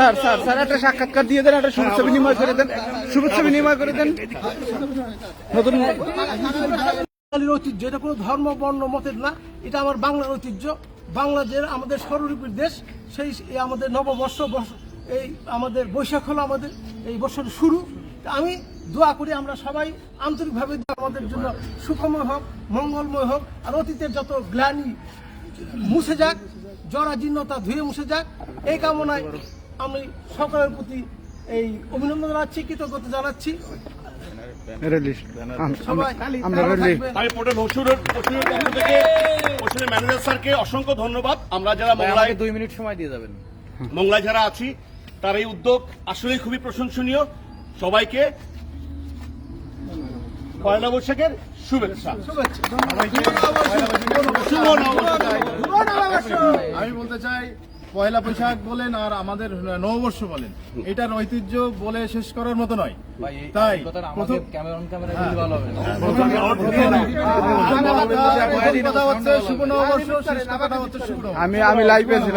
Sir sir sir একটা সাক্ষাৎকার দিয়ে দেন, একটা শুভেচ্ছা বিনিময় করে দেন, শুভেচ্ছা বিনিময় করে দেন। নতুন বাঙালির ঐতিহ্য, এটা কোনো ধর্ম বর্ণ মতের না, এটা আমার বাংলার ঐতিহ্য। বাংলাদেশ আমাদের স্বরূপের দেশ, সেই আমাদের নববর্ষ, এই আমাদের বৈশাখ হলো আমাদের এই বছরের শুরু। আমি দোয়া করি আমরা সবাই আন্তরিকভাবে আমাদের জন্য সুখময় হোক, মঙ্গলময় হোক, আর অতীতের যত গ্লানি মুছে যাক, জরাজীর্ণতা ধুয়ে মুছে যাক, এই কামনায় আমি সকলের প্রতি এই অভিনন্দন জানাচ্ছি, কৃতজ্ঞতা জানাচ্ছি। আমি পোর্টাল পশুরের পক্ষ থেকে পশুরের ম্যানেজার স্যারকে অসংখ্য ধন্যবাদ। আমরা যারা মংলায় 2 মিনিট সময় দিয়ে যাবেন, মংলায় যারা আছি তার এই উদ্যোগ আসলে খুবই প্রশংসনীয়। সবাইকে পয়লা বৈশাখের শুভেচ্ছা। আমি বলতে চাই, পয়লা বৈশাখ বলেন আর আমাদের নববর্ষ বলেন, এটার ঐতিহ্য বলে শেষ করার মতো নয়। তাই প্রথম কথা হচ্ছে শুভ নববর্ষ, শেষ কথা হচ্ছে শুভ নববর্ষ। আমি লাইভ আছি।